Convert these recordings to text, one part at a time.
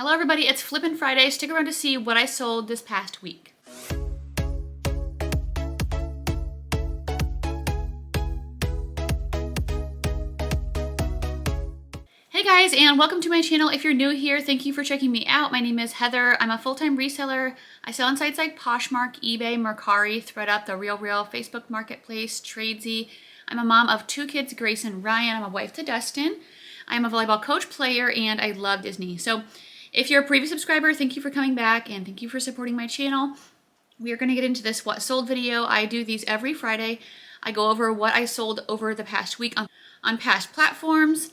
Hello everybody, it's Flippin' Friday. Stick around to see what I sold this past week. Hey guys, and welcome to my channel. If you're new here, thank you for checking me out. My name is Heather. I'm a full-time reseller. I sell on sites like Poshmark, eBay, Mercari, ThredUp, The RealReal, Facebook Marketplace, Tradesy. I'm a mom of 2 kids, Grace and Ryan. I'm a wife to Dustin. I'm a volleyball coach, player, and I love Disney. So if you're a previous subscriber, thank you for coming back and thank you for supporting my channel. We are going to get into this what sold video. I do these every Friday. I go over what I sold over the past week on past platforms.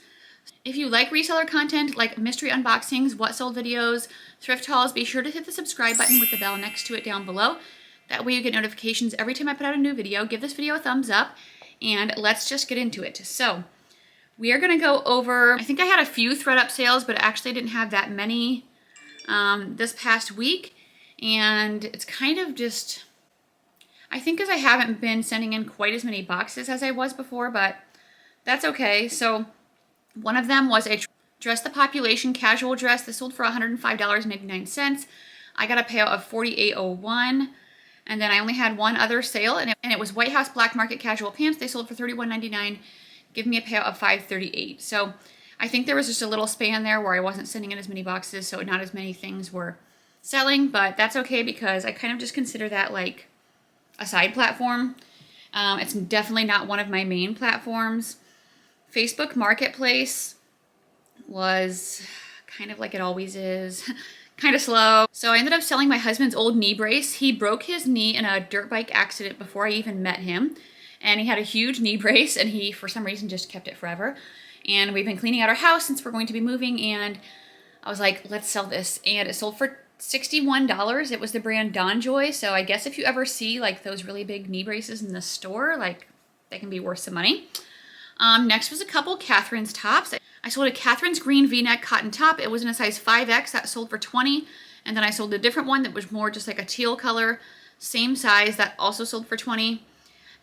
If you like reseller content like mystery unboxings, what sold videos, thrift hauls, be sure to hit the subscribe button with the bell next to it down below. That way you get notifications every time I put out a new video. Give this video a thumbs up and let's just get into it. So we are going to go over, I think I had a few ThredUp sales, but actually I didn't have that many this past week. And it's kind of just, I think because I haven't been sending in quite as many boxes as I was before, but that's okay. So one of them was a Dress the Population casual dress. This sold for $105.89. I got a payout of $48.01. And then I only had one other sale, and it was White House Black Market casual pants. They sold for $31.99. Give me a payout of $538. So I think there was just a little span there where I wasn't sending in as many boxes, so not as many things were selling, but that's okay because I kind of just consider that like a side platform. It's definitely not one of my main platforms. Facebook Marketplace was kind of like it always is, kind of slow. So I ended up selling my husband's old knee brace. He broke his knee in a dirt bike accident before I even met him. And he had a huge knee brace and he, for some reason, just kept it forever. And we've been cleaning out our house since we're going to be moving. And I was like, let's sell this. And it sold for $61. It was the brand Donjoy. So I guess if you ever see like those really big knee braces in the store, like they can be worth some money. Next was a couple Catherine's tops. I sold a Catherine's green V-neck cotton top. It was in a size 5X. That sold for $20. And then I sold a different one that was more just like a teal color, same size. That also sold for $20.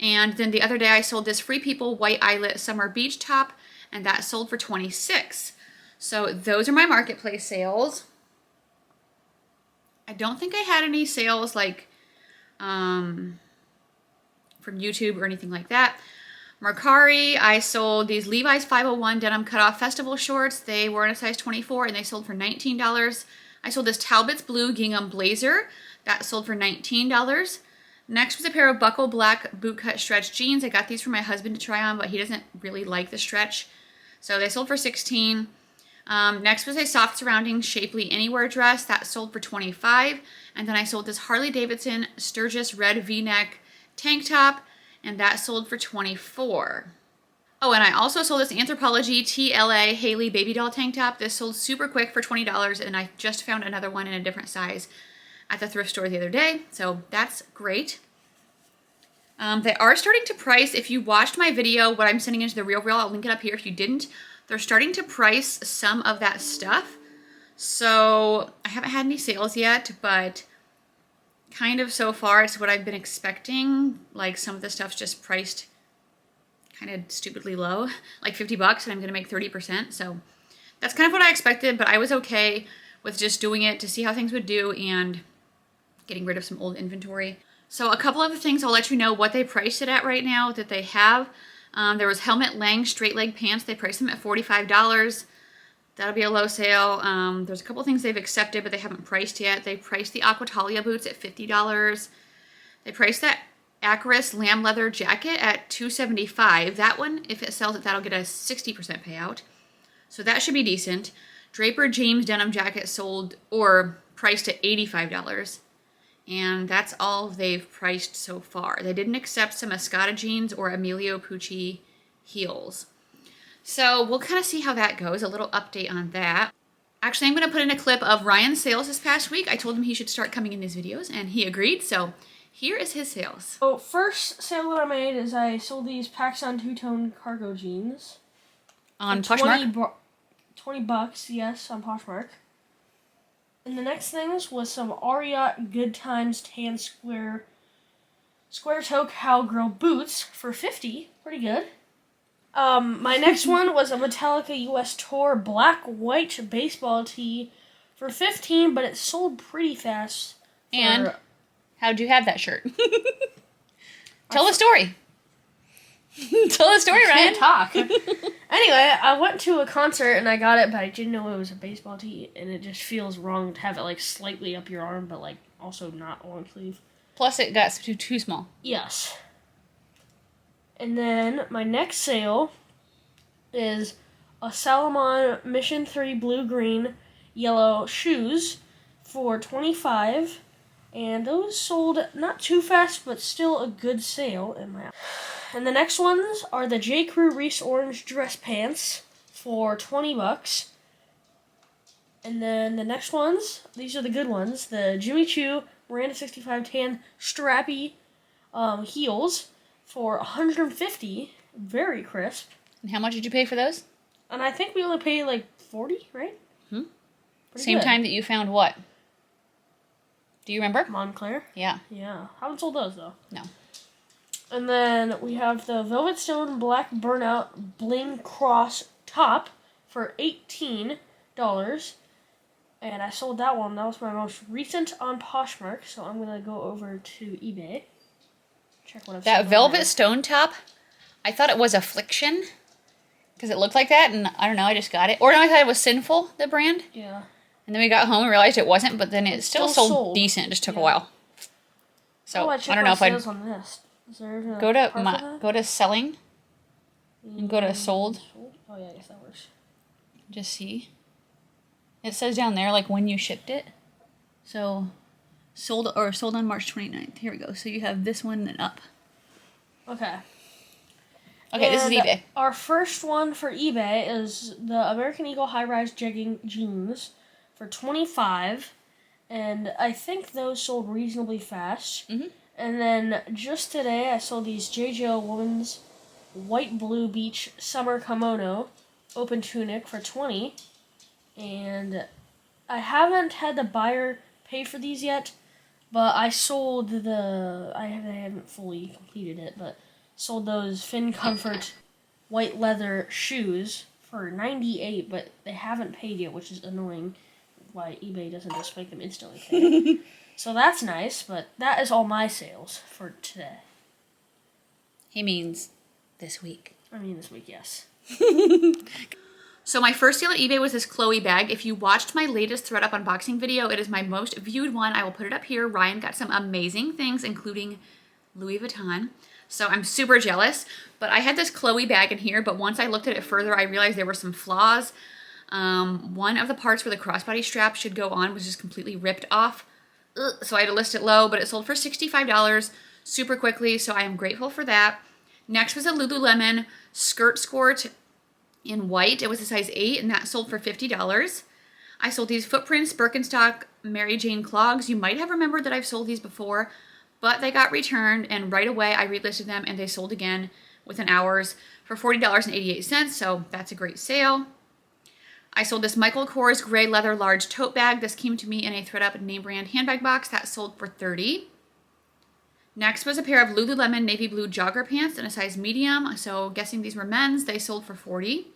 And then the other day I sold this Free People white eyelet summer beach top, and that sold for $26. So those are my marketplace sales. I don't think I had any sales like from YouTube or anything like that. Mercari, I sold these Levi's 501 denim cutoff festival shorts. They were in a size 24 and they sold for $19. I sold this Talbot's blue gingham blazer. That sold for $19. Next was a pair of buckle black bootcut stretch jeans. I got these for my husband to try on, but he doesn't really like the stretch. So they sold for $16. Next was a soft surrounding shapely anywhere dress. That sold for $25. And then I sold this Harley Davidson Sturgis red V-neck tank top, and that sold for $24. Oh, and I also sold this Anthropologie TLA Haley baby doll tank top. This sold super quick for $20, and I just found another one in a different size at the thrift store the other day, so that's great. They are starting to price, if you watched my video, what I'm sending into The RealReal, I'll link it up here if you didn't. They're starting to price some of that stuff. So I haven't had any sales yet, but kind of so far it's what I've been expecting. Like some of the stuff's just priced kind of stupidly low, like $50, and I'm gonna make 30%. So that's kind of what I expected, but I was okay with just doing it to see how things would do and getting rid of some old inventory. So a couple other things, I'll let you know what they priced it at right now that they have. There was Helmet Lang straight leg pants. They priced them at $45. That'll be a low sale. There's a couple things they've accepted, but they haven't priced yet. They priced the Aquatalia boots at $50. They priced that Acaris lamb leather jacket at $275. That one, if it sells it, that'll get a 60% payout. So that should be decent. Draper James denim jacket sold or priced at $85. And that's all they've priced so far. They didn't accept some Escada jeans or Emilio Pucci heels. So we'll kind of see how that goes, a little update on that. Actually, I'm going to put in a clip of Ryan's sales this past week. I told him he should start coming in these videos, and he agreed. So here is his sales. So first sale that I made is I sold these PacSun two-tone cargo jeans. On Poshmark? $20, yes, on Poshmark. And the next things was some Ariat Good Times tan square toe cowgirl boots for $50. Pretty good. My next one was a Metallica US Tour black-white baseball tee for 15, but it sold pretty fast. And how'd you have that shirt? Tell the story. Tell the story, Ryan. Can't talk. Anyway, I went to a concert and I got it, but I didn't know it was a baseball tee, and it just feels wrong to have it like slightly up your arm, but like also not long sleeve. Plus, it got too small. Yes. And then my next sale is a Salomon Mission 3 blue, green, yellow shoes for $25. And those sold not too fast, but still a good sale in my. And the next ones are the J. Crew Reese Orange dress pants for $20. And then the next ones, these are the good ones, the Jimmy Choo Miranda 65 tan strappy heels for $150. Very crisp. And how much did you pay for those? And I think we only paid like $40, right? Same good. time that you found what? Do you remember? Montclair. Yeah. Yeah. Haven't sold those though. No. And then we have the Velvet Stone Black Burnout Bling Cross top for $18. And I sold that one. That was my most recent on Poshmark. So I'm going to go over to eBay. Check what I've sold. That Velvet Stone top, I thought it was Affliction. Because it looked like that. And I don't know, I just got it. Or no, I thought it was Sinful, the brand. Yeah. And then we got home and realized it wasn't. But then it still sold decent. It just took a while. So I don't know if I'd on this. Is there go to selling. And go to sold. Oh yeah, I guess that works. Just see. It says down there like when you shipped it. So sold on March 29th. Here we go. So you have this one and up. Okay. Okay, this is eBay. Our first one for eBay is the American Eagle high-rise jegging jeans for $25. And I think those sold reasonably fast. Mm-hmm. And then just today I sold these JJO Women's White Blue Beach Summer Kimono open tunic for $20. And I haven't had the buyer pay for these yet, but I sold I haven't fully completed it, but sold those Fin Comfort white leather shoes for $98, but they haven't paid yet, which is annoying. Why eBay doesn't just make them instantly pay. So that's nice, but that is all my sales for today. He means this week. I mean this week, yes. So my first sale at eBay was this Chloe bag. If you watched my latest ThredUp unboxing video, it is my most viewed one. I will put it up here. Ryan got some amazing things, including Louis Vuitton. So I'm super jealous. But I had this Chloe bag in here, but once I looked at it further, I realized there were some flaws. One of the parts where the crossbody strap should go on was just completely ripped off. So I had to list it low, but it sold for $65 super quickly, so I am grateful for that. Next was a Lululemon skirt skort in white. It was a size 8, and that sold for $50. I sold these Footprints Birkenstock Mary Jane clogs. You might have remembered that I've sold these before, but they got returned, and right away I relisted them, and they sold again within hours for $40.88, so that's a great sale. I sold this Michael Kors gray leather large tote bag. This came to me in a ThredUp name brand handbag box. That sold for $30. Next was a pair of Lululemon navy blue jogger pants in a size medium. So guessing these were men's, they sold for $40.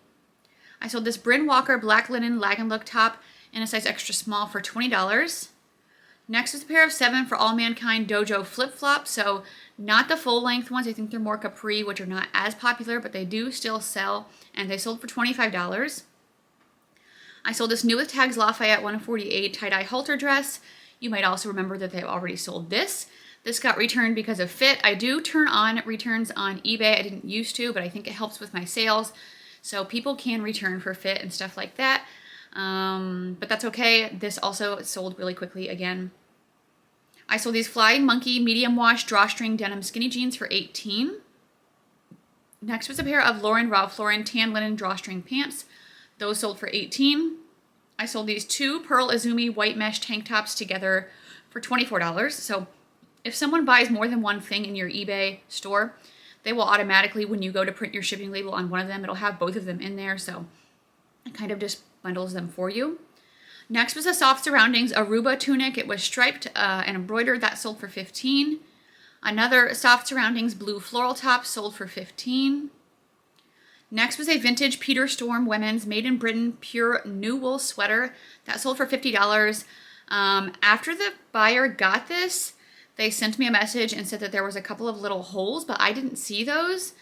I sold this Bryn Walker black linen lag and look top in a size extra small for $20. Next was a pair of 7 for All Mankind Dojo flip-flops. So not the full length ones. I think they're more capri, which are not as popular, but they do still sell. And they sold for $25. I sold this New with Tags Lafayette 148 tie-dye halter dress. You might also remember that they've already sold this. This got returned because of fit. I do turn on returns on eBay. I didn't used to, but I think it helps with my sales. So people can return for fit and stuff like that. But that's okay. This also sold really quickly again. I sold these Flying Monkey medium wash drawstring denim skinny jeans for $18. Next was a pair of Ralph Lauren tan linen drawstring pants. Those sold for $18. I sold these 2 Pearl Izumi white mesh tank tops together for $24. So if someone buys more than one thing in your eBay store, they will automatically, when you go to print your shipping label on one of them, it'll have both of them in there. So it kind of just bundles them for you. Next was a Soft Surroundings Aruba tunic. It was striped and embroidered. That sold for $15. Another Soft Surroundings blue floral top sold for $15. Next was a vintage Peter Storm women's made in Britain pure new wool sweater that sold for $50. After the buyer got this, they sent me a message and said that there was a couple of little holes, but I didn't see those.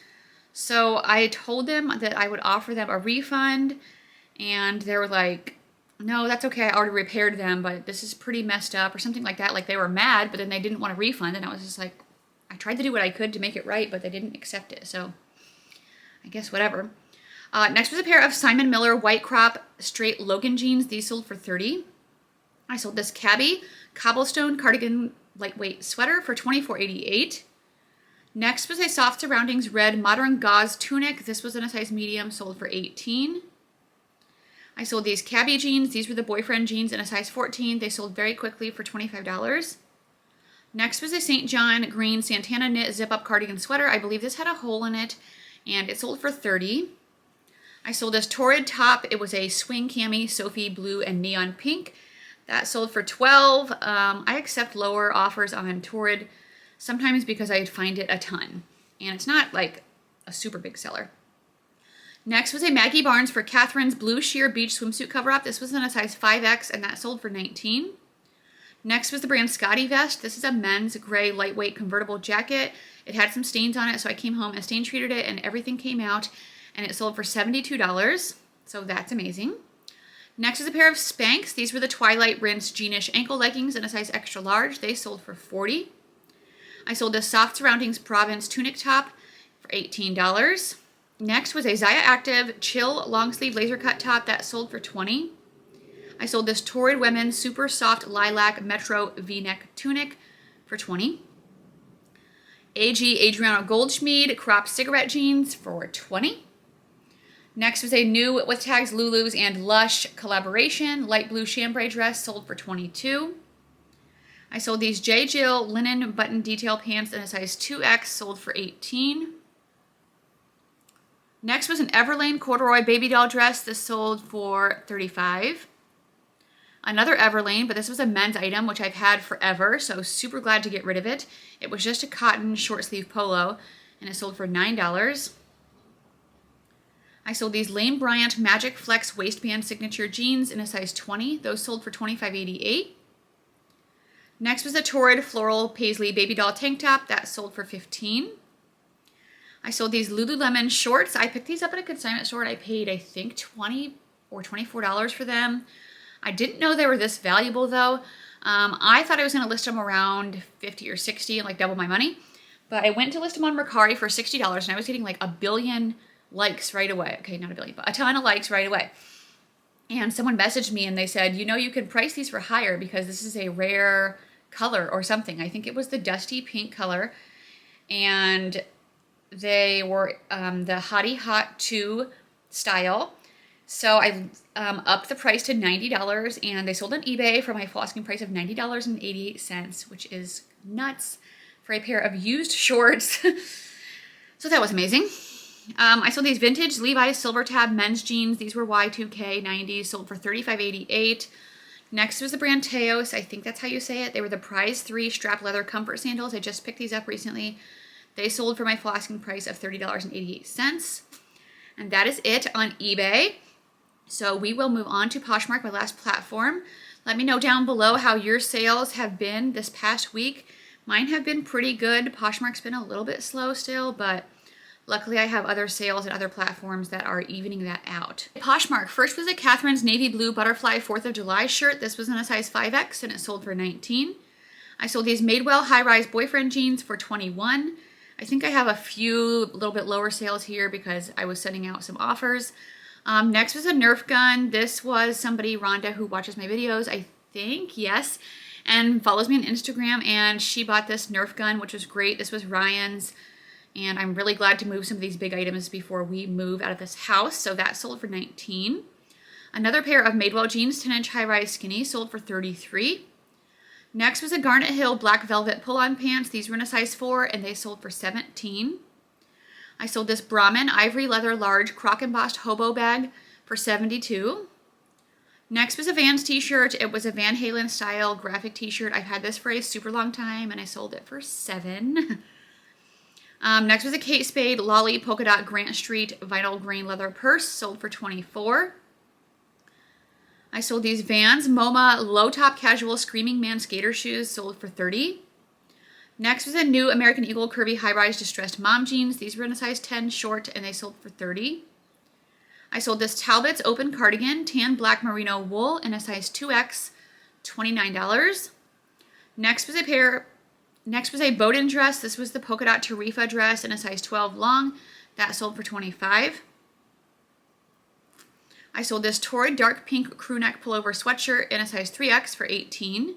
So I told them that I would offer them a refund, and they were like, no, that's okay, I already repaired them, but this is pretty messed up or something like that. Like they were mad, but then they didn't want a refund, and I was just like, I tried to do what I could to make it right, but they didn't accept it, so I guess whatever. Next was a pair of Simon Miller white crop straight Logan jeans. These sold for $30. I sold this Cabby cobblestone cardigan lightweight sweater for $24.88. Next was a soft surroundings red modern gauze tunic. This was in a size medium, sold for $18. I sold these Cabby jeans. These were the boyfriend jeans in a size 14. They sold very quickly for $25. Next was a St. John green Santana knit zip-up cardigan sweater. I believe this had a hole in it, and it sold for $30. I sold this Torrid top. It was a swing cami, Sophie blue and neon pink. That sold for $12. I accept lower offers on Torrid sometimes because I find it a ton, and it's not like a super big seller. Next was a Maggie Barnes for Catherine's blue sheer beach swimsuit cover-up. This was in a size 5X, and that sold for $19. Next was the brand Scotty vest. This is a men's gray lightweight convertible jacket. It had some stains on it, so I came home and stain treated it, and everything came out, and it sold for $72. So that's amazing. Next is a pair of Spanx. These were the Twilight Rinse jeanish ankle leggings in a size extra large. They sold for $40. I sold this soft surroundings Province tunic top for $18. Next was a Zaya Active chill long sleeve laser cut top that sold for $20. I sold this Torrid Women's super soft lilac Metro V-neck tunic for $20. AG Adriano Goldschmied crop cigarette jeans for $20. Next was a new with tags Lulu's and Lush collaboration light blue chambray dress, sold for $22. I sold these J. Jill linen button detail pants in a size 2X, sold for $18. Next was an Everlane corduroy baby doll dress. This sold for $35. Another Everlane, but this was a men's item, which I've had forever, so super glad to get rid of it. It was just a cotton short sleeve polo, and it sold for $9. I sold these Lane Bryant Magic Flex waistband signature jeans in a size 20. Those sold for $25.88. Next was a Torrid floral paisley baby doll tank top. That sold for $15. I sold these Lululemon shorts. I picked these up at a consignment store, and I paid, I think, $20 or $24 for them. I didn't know they were this valuable, though. I thought I was going to list them around $50 or $60 and like double my money. But I went to list them on Mercari for $60, and I was getting like a billion likes right away. Okay, not a billion, but a ton of likes right away. And someone messaged me and they said, you know, you can price these for higher because this is a rare color or something. I think it was the dusty pink color. And they were the Hottie Hot 2 style. So I upped the price to $90, and they sold on eBay for my full asking price of $90.88, which is nuts for a pair of used shorts. So that was amazing. I sold these vintage Levi's Silver Tab men's jeans. These were Y2K 90s, sold for $35.88. Next was the brand Teos. I think that's how you say it. They were the Prize 3 strap leather comfort sandals. I just picked these up recently. They sold for my full asking price of $30.88. And that is it on eBay. So we will move on to Poshmark, my last platform. Let me know down below how your sales have been this past week. Mine have been pretty good. Poshmark's been a little bit slow still, but luckily I have other sales and other platforms that are evening that out. Poshmark, first was a Catherine's navy blue butterfly 4th of July shirt. This was in a size 5X, and it sold for $19. I sold these Madewell high-rise boyfriend jeans for $21. I think I have a few little bit lower sales here because I was sending out some offers. Next was a Nerf gun. This was somebody, Rhonda, who watches my videos, I think, yes, and follows me on Instagram, and she bought this Nerf gun, which was great. This was Ryan's, and I'm really glad to move some of these big items before we move out of this house, so that sold for $19. Another pair of Madewell jeans, 10-inch high-rise skinny, sold for $33. Next was a Garnet Hill black velvet pull-on pants. These were in a size 4, and they sold for $17. I sold this Brahmin ivory leather large croc embossed hobo bag for $72. Next was a Vans t-shirt. It was a Van Halen style graphic t-shirt. I've had this for a super long time, and I sold it for $7. Next was a Kate Spade Lolly Polka Dot Grant Street Vinyl Grain Leather Purse, sold for $24. I sold these Vans MoMA Low Top Casual Screaming Man Skater Shoes, sold for $30. Next was a new American Eagle Curvy High Rise Distressed Mom Jeans. These were in a size 10 short and they sold for $30. I sold this Talbot's Open Cardigan Tan Black Merino Wool in a size 2X, $29. Next was a Bowden dress. This was the polka dot Tarifa dress in a size 12 long. That sold for $25. I sold this Torrid dark pink crew neck pullover sweatshirt in a size 3X for $18.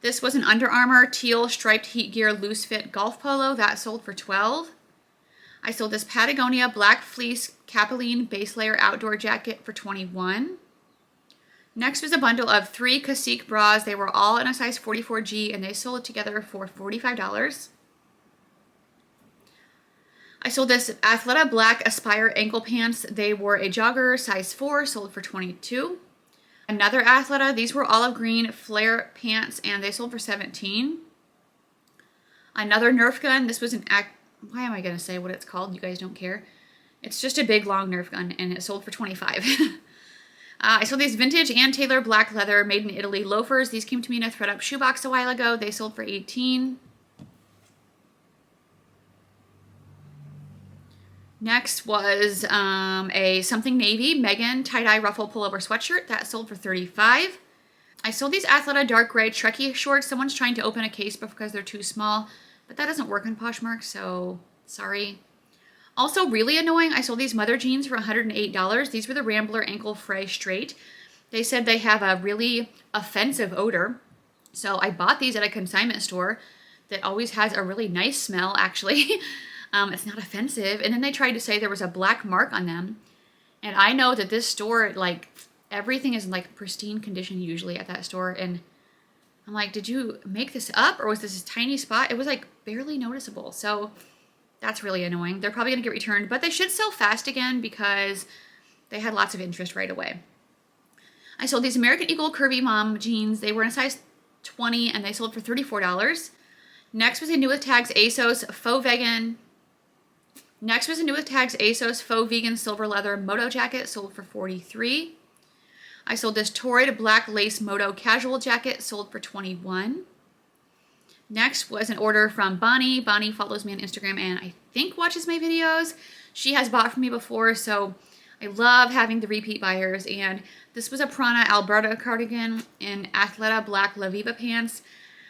This was an Under Armour teal striped heat gear loose fit golf polo. That sold for $12. I sold this Patagonia black fleece Capilene base layer outdoor jacket for $21. Next was a bundle of 3 Cacique bras. They were all in a size 44G and they sold together for $45. I sold this Athleta black Aspire ankle pants. They were a jogger size 4, sold for $22. Another Athleta. These were olive green flare pants and they sold for $17. Another Nerf gun. This was why am I going to say what it's called? You guys don't care. It's just a big long Nerf gun and it sold for $25. I sold these vintage Ann Taylor black leather made in Italy loafers. These came to me in a thread up shoebox a while ago. They sold for $18. Next was a something navy Megan tie-dye ruffle pullover sweatshirt. That sold for $35. I sold these Athleta dark gray Trekkie shorts. Someone's trying to open a case because they're too small, but that doesn't work on Poshmark, so sorry. Also really annoying, I sold these Mother jeans for $108. These were the Rambler Ankle Fray Straight. They said they have a really offensive odor, so I bought these at a consignment store that always has a really nice smell, actually. It's not offensive. And then they tried to say there was a black mark on them. And I know that this store, like, everything is in, like, pristine condition usually at that store. And I'm like, did you make this up? Or was this a tiny spot? It was, like, barely noticeable. So that's really annoying. They're probably going to get returned. But they should sell fast again because they had lots of interest right away. I sold these American Eagle Curvy Mom jeans. They were in a size 20 and they sold for $34. Next was a new with tags ASOS Faux Vegan. Next was a new with tags ASOS Faux Vegan Silver Leather Moto Jacket, sold for $43. I sold this Torrid Black Lace Moto Casual Jacket, sold for $21. Next was an order from Bonnie. Bonnie follows me on Instagram and I think watches my videos. She has bought from me before, so I love having the repeat buyers. And this was a Prana Alberta cardigan in Athleta Black La Viva pants.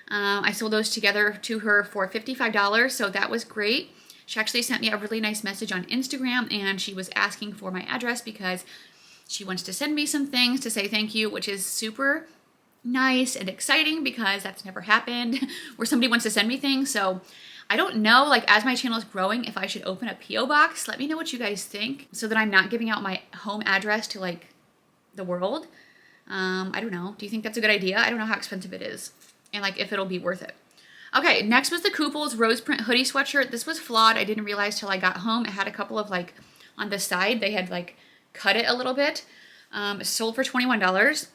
I sold those together to her for $55, so that was great. She actually sent me a really nice message on Instagram and she was asking for my address because she wants to send me some things to say thank you, which is super nice and exciting because that's never happened where somebody wants to send me things. So I don't know, like, as my channel is growing, if I should open a P.O. box. Let me know what you guys think so that I'm not giving out my home address to, like, the world. I don't know. Do you think that's a good idea? I don't know how expensive it is and, like, if it'll be worth it. Okay, next was the Kooples Rose Print Hoodie Sweatshirt. This was flawed. I didn't realize till I got home. It had a couple of, like, on the side, they had, like, cut it a little bit. Sold for $21.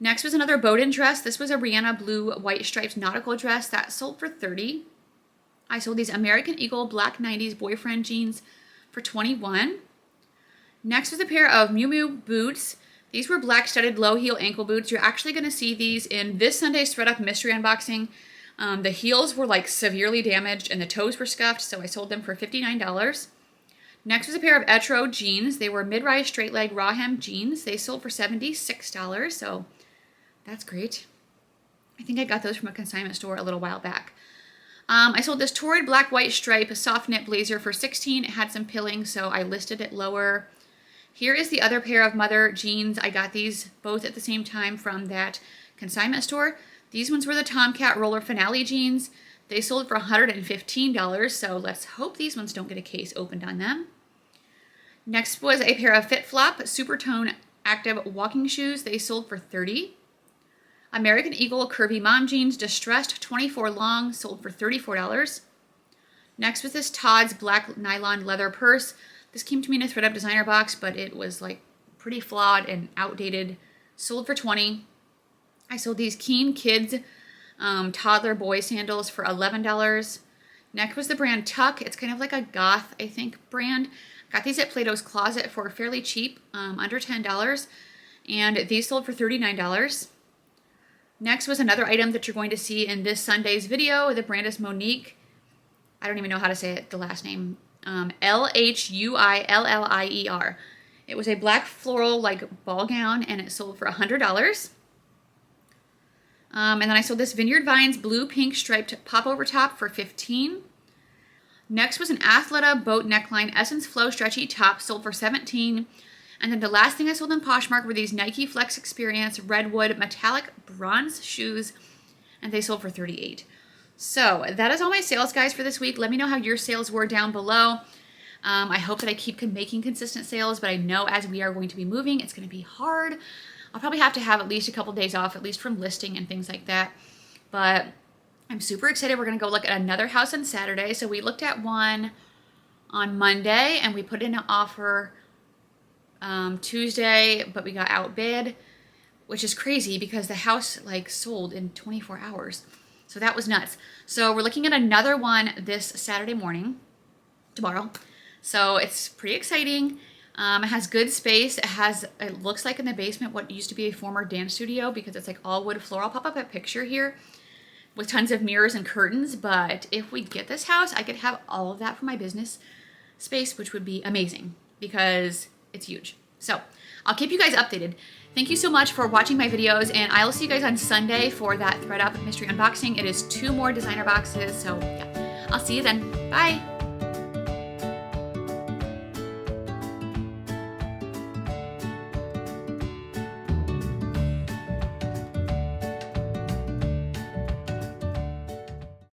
Next was another Bowden dress. This was a Rihanna blue white striped nautical dress. That sold for $30. I sold these American Eagle Black 90s boyfriend jeans for $21. Next was a pair of Miu Miu boots. These were black studded low heel ankle boots. You're actually going to see these in this Sunday's Thread Up mystery unboxing. The heels were, like, severely damaged and the toes were scuffed, so I sold them for $59. Next was a pair of Etro jeans. They were mid-rise straight leg raw hem jeans. They sold for $76, so that's great. I think I got those from a consignment store a little while back. I sold this Torrid black white stripe soft knit blazer for $16. It had some pilling, so I listed it lower. Here is the other pair of Mother jeans. I got these both at the same time from that consignment store. These ones were the Tomcat Roller Finale jeans. They sold for $115, so let's hope these ones don't get a case opened on them. Next was a pair of Fit Flop Supertone Active walking shoes. They sold for $30. American Eagle Curvy Mom jeans, distressed 24 long, sold for $34. Next was this Todd's black nylon leather purse. This came to me in a Thread Up designer box, but it was, like, pretty flawed and outdated. Sold for $20. I sold these Keen Kids toddler boy sandals for $11. Next was the brand Tuck. It's kind of like a goth, I think, brand. Got these at Plato's Closet for fairly cheap, under $10. And these sold for $39. Next was another item that you're going to see in this Sunday's video. The brand is Monique. I don't even know how to say it, the last name. L-H-U-I-L-L-I-E-R. It was a black floral like ball gown, and it sold for $100. And then I sold this Vineyard Vines blue pink striped pop over top for $15. Next was an Athleta boat neckline Essence Flow stretchy top, sold for $17. And then the last thing I sold in Poshmark were these Nike Flex Experience Redwood metallic bronze shoes, and they sold for $38. So that is all my sales, guys, for this week. Let me know how your sales were down below. I hope that I keep making consistent sales, but I know as we are going to be moving, it's going to be hard. I'll probably have to have at least a couple days off, at least from listing and things like that. But I'm super excited. We're going to go look at another house on Saturday. So we looked at one on Monday, and we put in an offer Tuesday, but we got outbid, which is crazy because the house like sold in 24 hours. So that was nuts. So we're looking at another one this Saturday morning, tomorrow. So it's pretty exciting. It has good space. It looks like in the basement what used to be a former dance studio because it's like all wood floor. I'll pop up a picture here with tons of mirrors and curtains. But if we get this house, I could have all of that for my business space, which would be amazing because it's huge. So I'll keep you guys updated. Thank you so much for watching my videos, and I will see you guys on Sunday for that ThredUp mystery unboxing. It is 2 more designer boxes, so yeah, I'll see you then. Bye.